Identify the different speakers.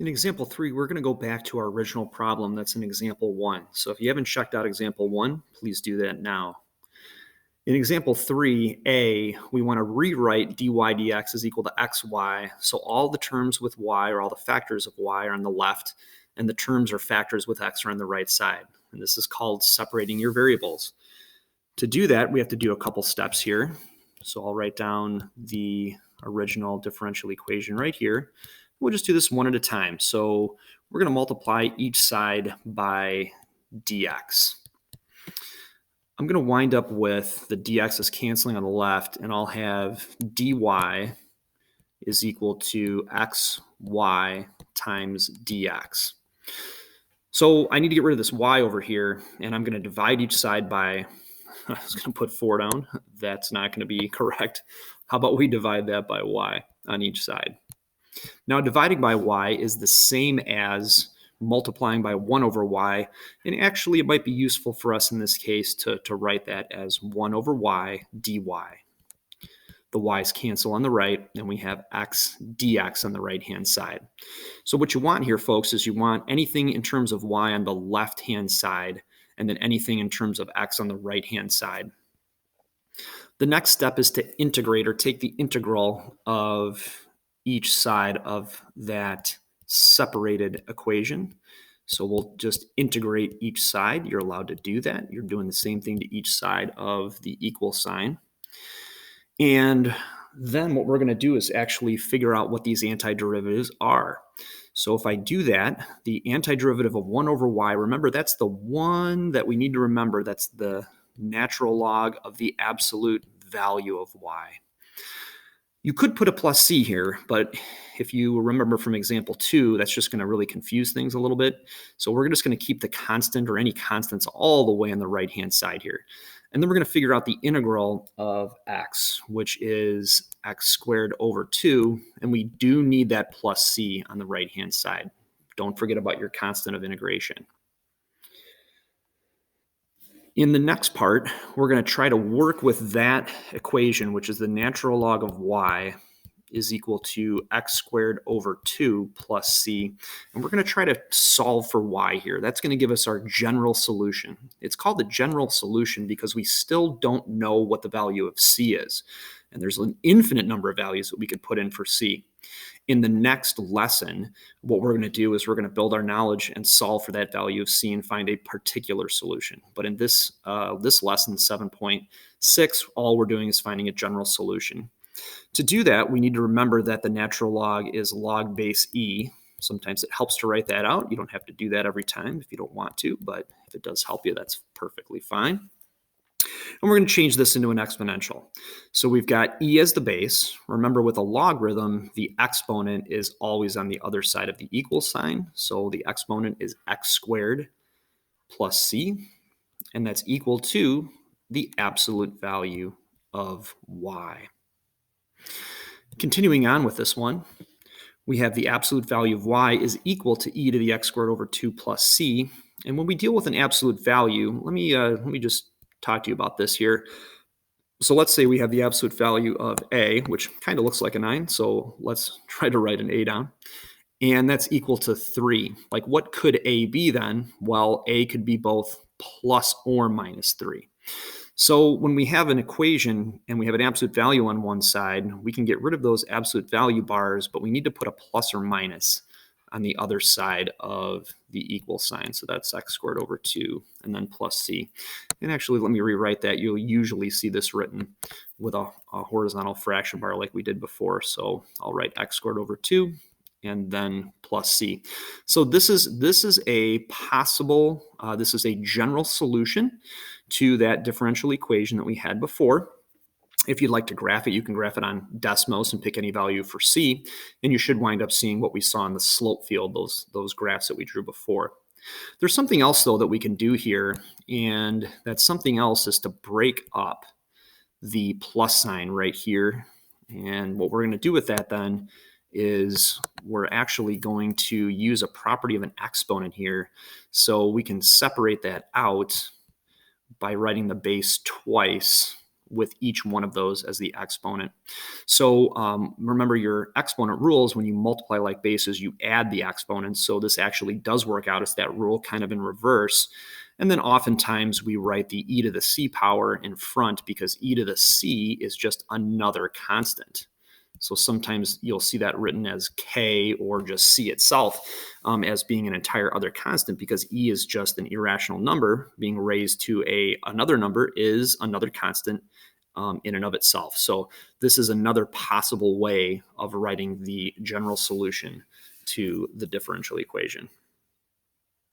Speaker 1: In example 3, we're going to go back to our original problem that's in example 1. So if you haven't checked out example 1, please do that now. In example 3a, we want to rewrite dy dx is equal to xy. So all the terms with y, or all the factors of y, are on the left, and the terms or factors with x are on the right side. And this is called separating your variables. To do that, we have to do a couple steps here. So I'll write down the original differential equation right here. We'll just do this one at a time. So we're going to multiply each side by dx. I'm going to wind up with the dx is canceling on the left, and I'll have dy is equal to xy times dx. So I need to get rid of this y over here, and I'm going to divide each side by, I was going to put 4 down. That's not going to be correct. How about we divide that by y on each side? Now, dividing by y is the same as multiplying by 1 over y, and actually it might be useful for us in this case to write that as 1 over y dy. The y's cancel on the right, and we have x dx on the right-hand side. So what you want here, folks, is you want anything in terms of y on the left-hand side, and then anything in terms of x on the right-hand side. The next step is to integrate, or take the integral of each side of that separated equation. So we'll just integrate each side. You're allowed to do that. You're doing the same thing to each side of the equal sign. And then what we're going to do is actually figure out what these antiderivatives are. So if I do that, the antiderivative of 1 over y, remember that's the one that we need to remember. That's the natural log of the absolute value of y. You could put a plus c here, but if you remember from example 2, that's just going to really confuse things a little bit. So we're just going to keep the constant, or any constants, all the way on the right-hand side here. And then we're going to figure out the integral of x, which is x squared over 2. And we do need that plus c on the right-hand side. Don't forget about your constant of integration. In the next part, we're going to try to work with that equation, which is the natural log of y is equal to x squared over 2 plus c. And we're going to try to solve for y here. That's going to give us our general solution. It's called the general solution because we still don't know what the value of c is. And there's an infinite number of values that we could put in for c. In the next lesson, what we're going to do is we're going to build our knowledge and solve for that value of c and find a particular solution. But in this lesson, 7.6, all we're doing is finding a general solution. To do that, we need to remember that the natural log is log base e. Sometimes it helps to write that out. You don't have to do that every time if you don't want to, but if it does help you, that's perfectly fine. And we're going to change this into an exponential. So we've got e as the base. Remember, with a logarithm, the exponent is always on the other side of the equal sign. So the exponent is x squared plus c, and that's equal to the absolute value of y. Continuing on with this one, we have the absolute value of y is equal to e to the x squared over 2 plus c. And when we deal with an absolute value, let me just talk to you about this here. So let's say we have the absolute value of a, which kind of looks like a 9. So let's try to write an a down. And that's equal to 3. Like, what could a be then? Well, a could be both plus or minus 3. So when we have an equation and we have an absolute value on one side, we can get rid of those absolute value bars, but we need to put a plus or minus on the other side of the equal sign. So that's x squared over 2 and then plus c. And actually, let me rewrite that. You'll usually see this written with a horizontal fraction bar like we did before. So I'll write x squared over 2 and then plus c. So this is a possible, this is a general solution to that differential equation that we had before. If you'd like to graph it, you can graph it on Desmos and pick any value for c, and you should wind up seeing what we saw in the slope field, those graphs that we drew before. There's something else, though, that we can do here, and that something else is to break up the plus sign right here. And what we're going to do with that then is we're actually going to use a property of an exponent here. So we can separate that out by writing the base twice with each one of those as the exponent. So remember your exponent rules, when you multiply like bases, you add the exponents. So this actually does work out as that rule kind of in reverse. And then oftentimes we write the e to the c power in front because e to the c is just another constant. So sometimes you'll see that written as k or just c itself as being an entire other constant, because e is just an irrational number being raised to another number is another constant in and of itself. So this is another possible way of writing the general solution to the differential equation.